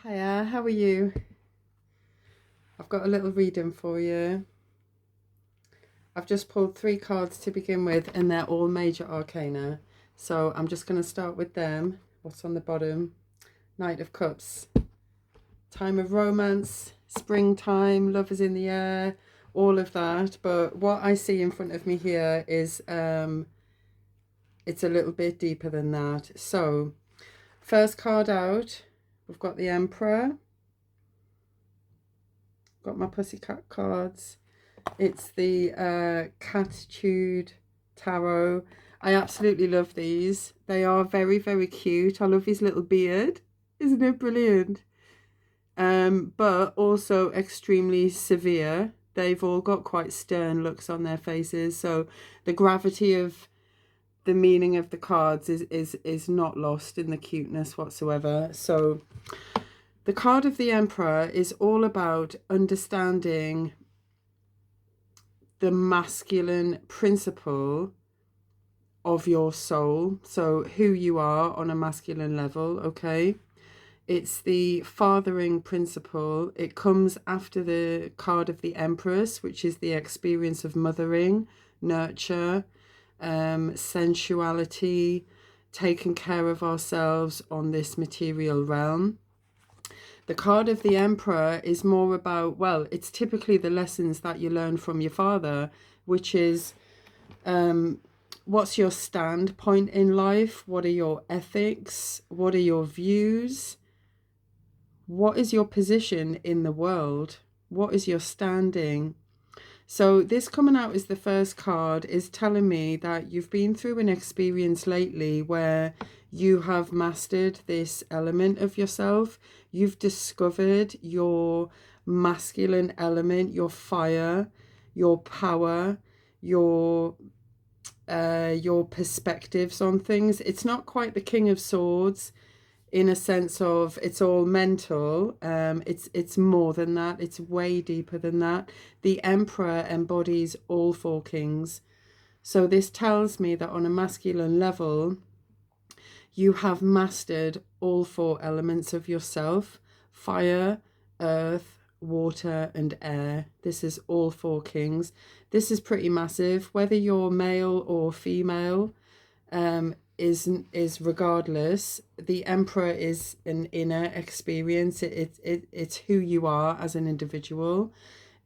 Hiya, how are you? I've got a little reading for you. I've just pulled three cards to begin with, and they're all major arcana. So I'm just going to start with them. What's on the bottom? Knight of Cups. Time of romance, springtime, love is in the air, all of that. But what I see in front of me here is it's a little bit deeper than that. So, first card out, we've got the Emperor. Got my pussycat cards. It's the Catitude Tarot. I absolutely love these. They are very, very cute. I love his little beard. Isn't it brilliant? But also extremely severe. They've all got quite stern looks on their faces. So the gravity of the meaning of the cards is not lost in the cuteness whatsoever. So the card of the Emperor is all about understanding the masculine principle of your soul. So who you are on a masculine level, okay? It's the fathering principle. It comes after the card of the Empress, which is the experience of mothering, nurture, sensuality, taking care of ourselves on this material realm. The card of the Emperor is more about, well, it's typically the lessons that you learn from your father, which is what's your standpoint in life? What are your ethics? What are your views? What is your position in the world? What is your standing? So this coming out as the first card is telling me that you've been through an experience lately where you have mastered this element of yourself. You've discovered your masculine element, your fire, your power, your perspectives on things. It's not quite the King of Swords in a sense of it's all mental. It's more than that. It's way deeper than that. The Emperor embodies all four kings. So this tells me that on a masculine level, you have mastered all four elements of yourself: fire, earth, water, and air. This is all four kings. This is pretty massive. Whether you're male or female, is regardless. The Emperor is an inner experience. It's who you are as an individual,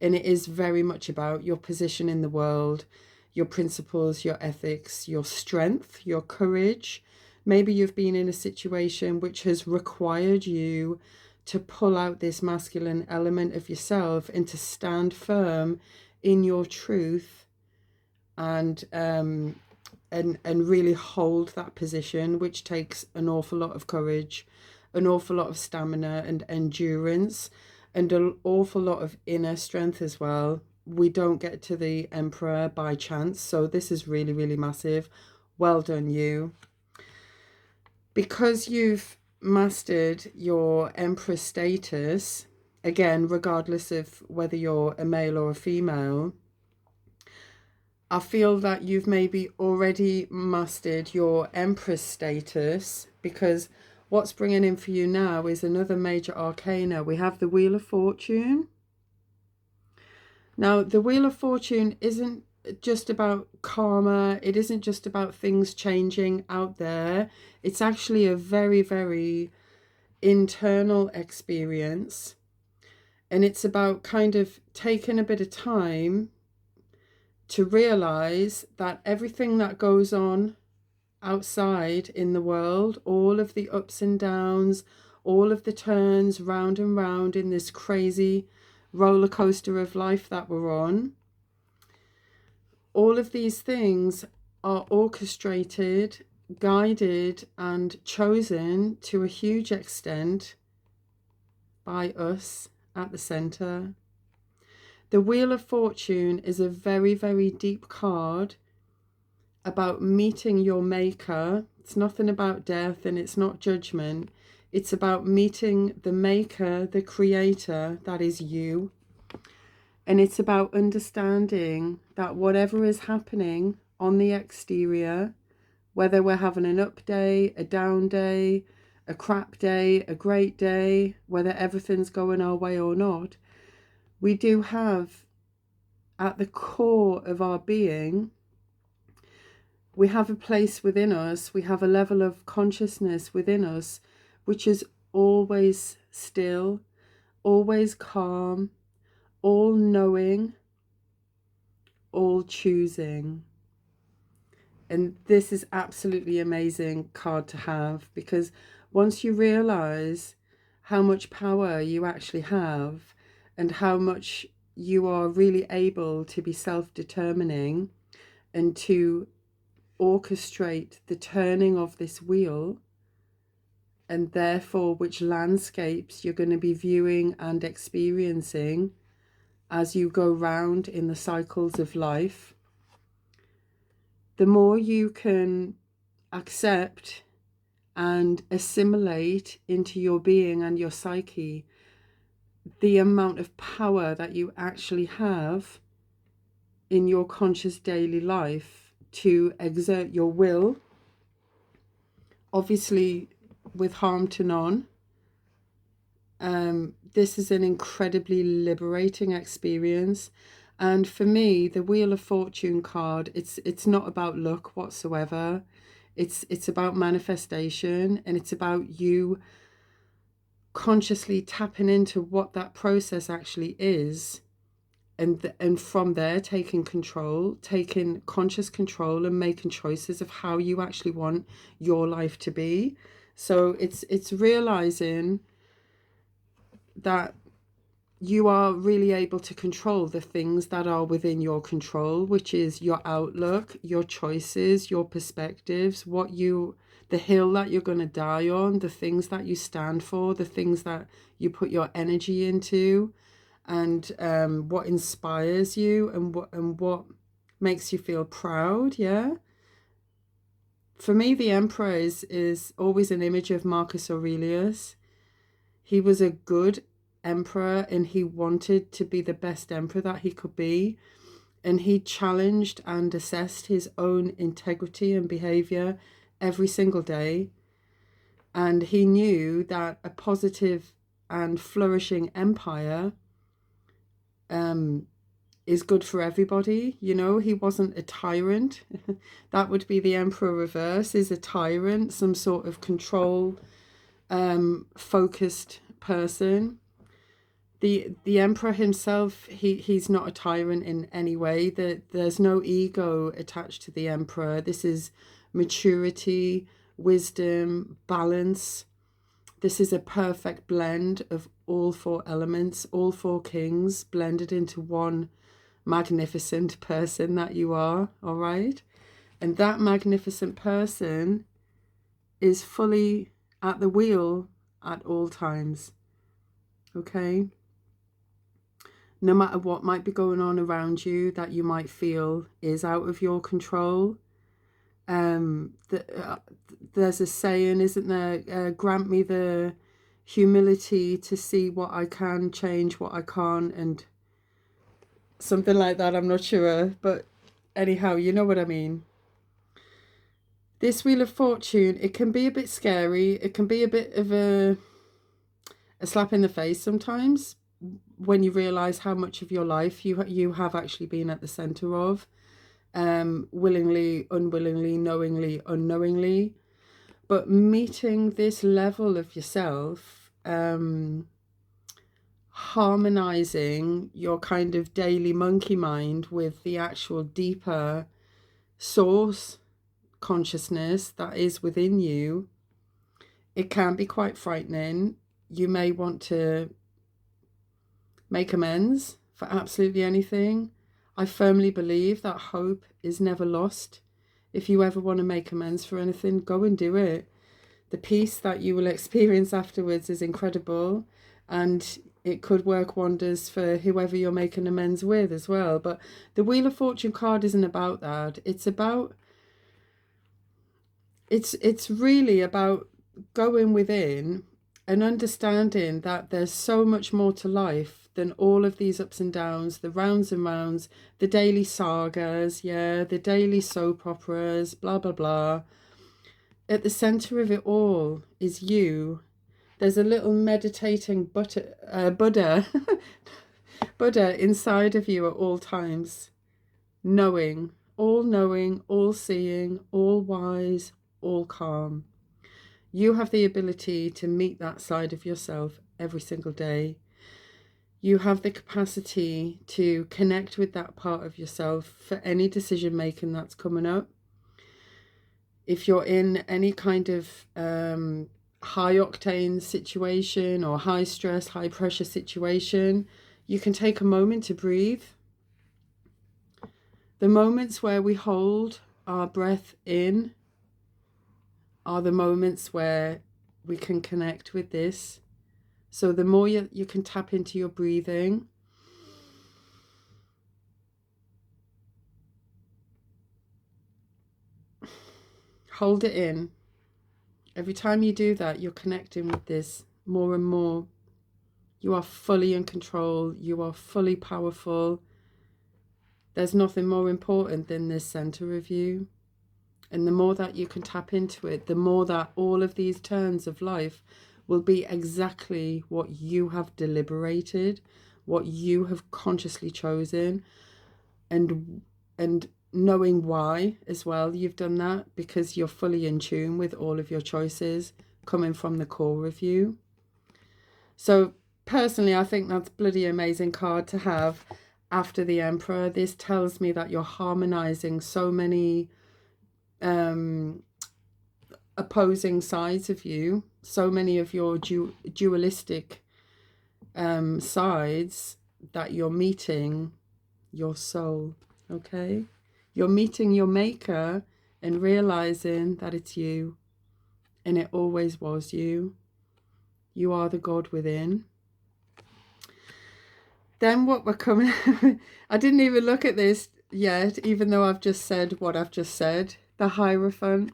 and it is very much about your position in the world, your principles, your ethics, your strength, your courage. Maybe you've been in a situation which has required you to pull out this masculine element of yourself and to stand firm in your truth and really hold that position, which takes an awful lot of courage, an awful lot of stamina and endurance, and an awful lot of inner strength as well. We don't get to the Emperor by chance, so this is really, really massive. Well done, you. Because you've mastered your Empress status, again, regardless of whether you're a male or a female, I feel that you've maybe already mastered your Empress status, because what's bringing in for you now is another major arcana. We have the Wheel of Fortune. Now, the Wheel of Fortune isn't just about karma. It isn't just about things changing out there. It's actually a very, very internal experience. And it's about kind of taking a bit of time to realize that everything that goes on outside in the world, all of the ups and downs, all of the turns round and round in this crazy roller coaster of life that we're on, all of these things are orchestrated, guided, and chosen to a huge extent by us at the center. The Wheel of Fortune is a very, very deep card about meeting your maker. It's nothing about death and it's not judgment. It's about meeting the maker, the creator, that is you. And it's about understanding that whatever is happening on the exterior, whether we're having an up day, a down day, a crap day, a great day, whether everything's going our way or not, we do have at the core of our being, we have a place within us, we have a level of consciousness within us, which is always still, always calm, all knowing, all choosing. And this is absolutely amazing card to have, because once you realize how much power you actually have and how much you are really able to be self-determining and to orchestrate the turning of this wheel, and therefore which landscapes you're going to be viewing and experiencing as you go round in the cycles of life, the more you can accept and assimilate into your being and your psyche the amount of power that you actually have in your conscious daily life to exert your will, obviously with harm to none. This is an incredibly liberating experience. And for me, the Wheel of Fortune card, it's not about luck whatsoever. It's about manifestation, and it's about you consciously tapping into what that process actually is, and from there taking control, taking conscious control, and making choices of how you actually want your life to be. So it's realizing that you are really able to control the things that are within your control, which is your outlook, your choices, your perspectives, the hill that you're going to die on, the things that you stand for, the things that you put your energy into, and what inspires you, and what makes you feel proud. Yeah. For me, the Emperor is always an image of Marcus Aurelius. He was a good emperor, and he wanted to be the best emperor that he could be, and he challenged and assessed his own integrity and behavior every single day. And he knew that a positive and flourishing empire is good for everybody. You know, he wasn't a tyrant. That would be the Emperor reverse, is a tyrant, some sort of control focused person. The Emperor himself, he's not a tyrant in any way. There's no ego attached to the Emperor. This is maturity, wisdom, balance. This is a perfect blend of all four elements, all four kings blended into one magnificent person that you are, all right? And that magnificent person is fully at the wheel at all times, okay? No matter what might be going on around you that you might feel is out of your control. There's a saying, isn't there? Grant me the humility to see what I can change, what I can't, and something like that. I'm not sure, but anyhow, you know what I mean. This Wheel of Fortune, it can be a bit scary. It can be a bit of a slap in the face sometimes, when you realize how much of your life you have actually been at the center of, willingly, unwillingly, knowingly, unknowingly. But meeting this level of yourself, harmonizing your kind of daily monkey mind with the actual deeper source consciousness that is within you, it can be quite frightening. You may want to make amends for absolutely anything. I firmly believe that hope is never lost. If you ever want to make amends for anything, go and do it. The peace that you will experience afterwards is incredible, and it could work wonders for whoever you're making amends with as well. But the Wheel of Fortune card isn't about that. It's really about going within and understanding that there's so much more to life than all of these ups and downs, the rounds and rounds, the daily sagas, the daily soap operas, blah, blah, blah. At the center of it all is you. There's a little meditating Buddha Buddha inside of you at all times, knowing, all seeing, all wise, all calm. You have the ability to meet that side of yourself every single day. You have the capacity to connect with that part of yourself for any decision making that's coming up. If you're in any kind of high octane situation or high stress, high pressure situation, you can take a moment to breathe. The moments where we hold our breath in are the moments where we can connect with this. So the more you can tap into your breathing, hold it in. Every time you do that, you're connecting with this more and more. You are fully in control. You are fully powerful. There's nothing more important than this center of you. And the more that you can tap into it, the more that all of these turns of life will be exactly what you have deliberated, what you have consciously chosen, and knowing why as well you've done that, because you're fully in tune with all of your choices coming from the core of you. So personally, I think that's a bloody amazing card to have after the Emperor. This tells me that you're harmonizing so many opposing sides of you, so many of your dualistic sides, that you're meeting your soul. Okay, you're meeting your maker and realizing that it's you, and it always was you. You are the God within. Then what we're coming I didn't even look at this yet, even though I've just said what I've just said. The Hierophant,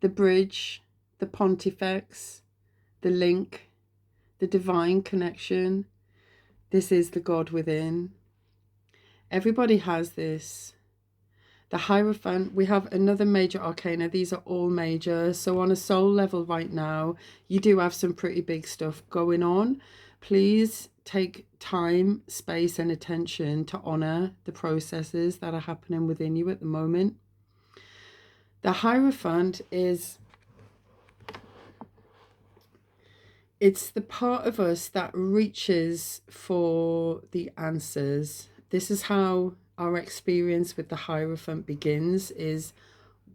the Bridge, the Pontifex, the Link, the Divine Connection. This is the God within. Everybody has this. The Hierophant, we have another major arcana. These are all major. So on a soul level right now, you do have some pretty big stuff going on. Please take time, space, and attention to honor the processes that are happening within you at the moment. The Hierophant is, it's the part of us that reaches for the answers. This is how our experience with the Hierophant begins, is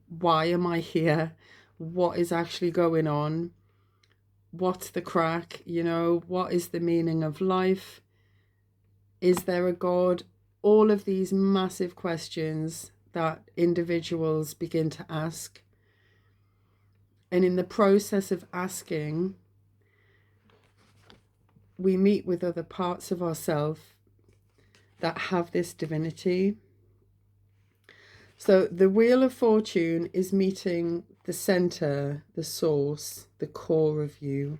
why am I here? What is actually going on? What's the crack? You know, what is the meaning of life? Is there a God? All of these massive questions that individuals begin to ask. And in the process of asking, we meet with other parts of ourselves that have this divinity. So the Wheel of Fortune is meeting the center, the source, the core of you.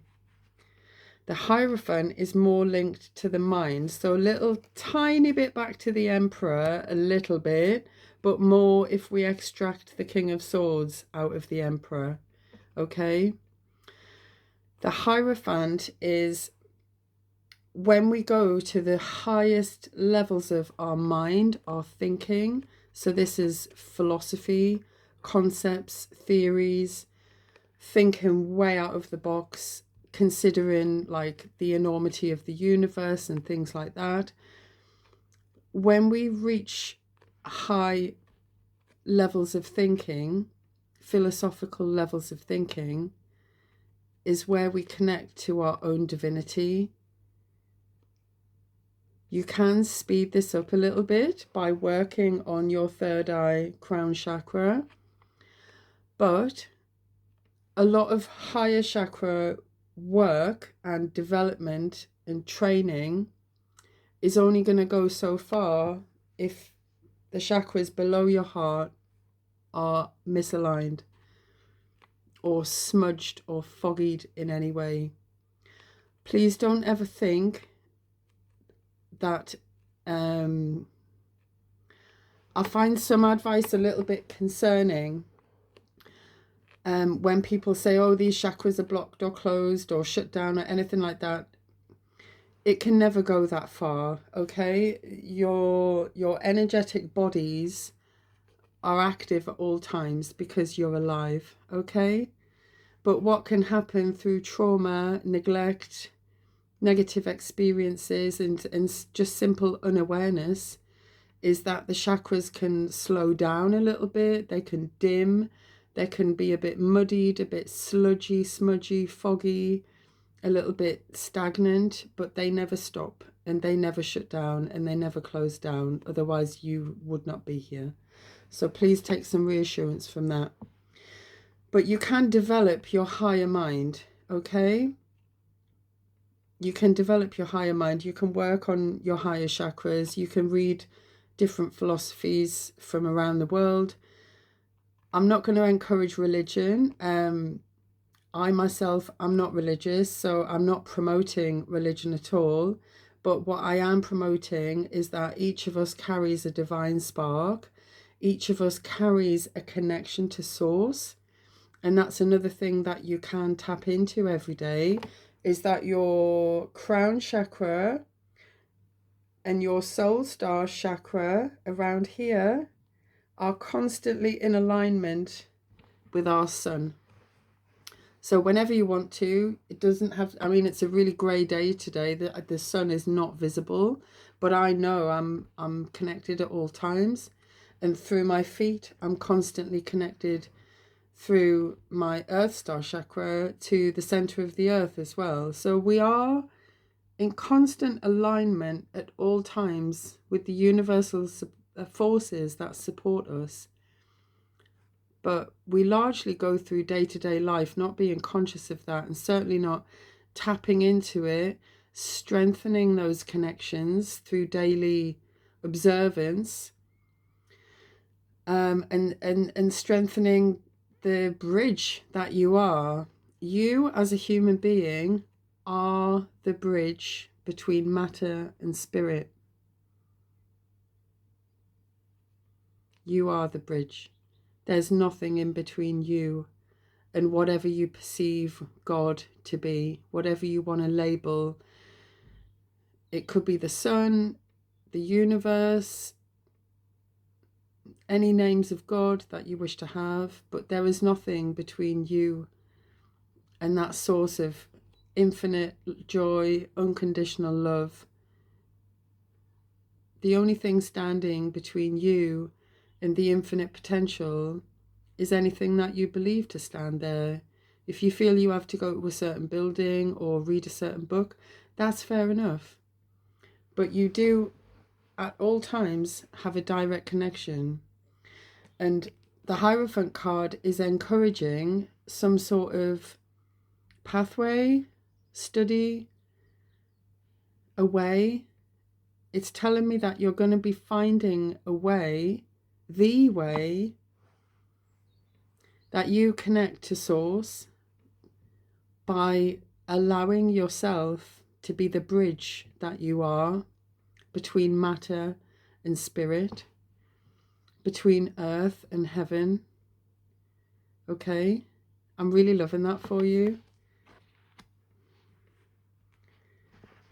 The Hierophant is more linked to the mind. So a little tiny bit back to the Emperor, a little bit, but more if we extract the King of Swords out of the Emperor. Okay? The Hierophant is when we go to the highest levels of our mind, our thinking. So this is philosophy, concepts, theories, thinking way out of the box, considering like the enormity of the universe and things like that. When we reach high levels of thinking, philosophical levels of thinking, is where we connect to our own divinity. You can speed this up a little bit by working on your third eye crown chakra, but a lot of higher chakra work and development and training is only going to go so far if the chakras below your heart are misaligned or smudged or foggied in any way. Please don't ever think that I find some advice a little bit concerning When people say, oh, these chakras are blocked or closed or shut down or anything like that, it can never go that far, okay? Your energetic bodies are active at all times because you're alive, okay? But what can happen through trauma, neglect, negative experiences, and just simple unawareness is that the chakras can slow down a little bit, they can dim, they can be a bit muddied, a bit sludgy, smudgy, foggy, a little bit stagnant, but they never stop and they never shut down and they never close down. Otherwise, you would not be here. So please take some reassurance from that. But you can develop your higher mind, okay? You can develop your higher mind. You can work on your higher chakras. You can read different philosophies from around the world. I'm not going to encourage religion. I myself, I'm not religious, so I'm not promoting religion at all. But what I am promoting is that each of us carries a divine spark. Each of us carries a connection to source. And that's another thing that you can tap into every day, is that your crown chakra and your soul star chakra around here are constantly in alignment with our sun. So whenever you want to, it doesn't have, I mean, it's a really grey day today. The sun is not visible, but I know I'm connected at all times. And through my feet, I'm constantly connected through my earth star chakra to the center of the earth as well. So we are in constant alignment at all times with the universal forces that support us. But we largely go through day-to-day life not being conscious of that, and certainly not tapping into it, strengthening those connections through daily observance, and strengthening the bridge that you are. You as a human being are the bridge between matter and spirit. You are the bridge. There's nothing in between you and whatever you perceive God to be, whatever you want to label. It could be the sun, the universe, any names of God that you wish to have, but there is nothing between you and that source of infinite joy, unconditional love. The only thing standing between you and the infinite potential is anything that you believe to stand there. If you feel you have to go to a certain building or read a certain book, that's fair enough. But you do at all times have a direct connection. And the Hierophant card is encouraging some sort of pathway, study, a way. It's telling me that you're going to be finding a way, the way that you connect to source by allowing yourself to be the bridge that you are between matter and spirit, between earth and heaven. Okay? I'm really loving that for you.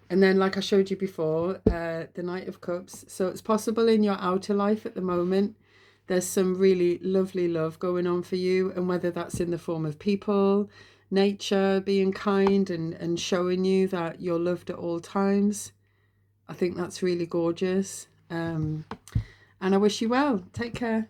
And then, like I showed you before, the Knight of Cups. So it's possible in your outer life at the moment, there's some really lovely love going on for you. And whether that's in the form of people, nature, being kind and showing you that you're loved at all times. I think that's really gorgeous. And I wish you well. Take care.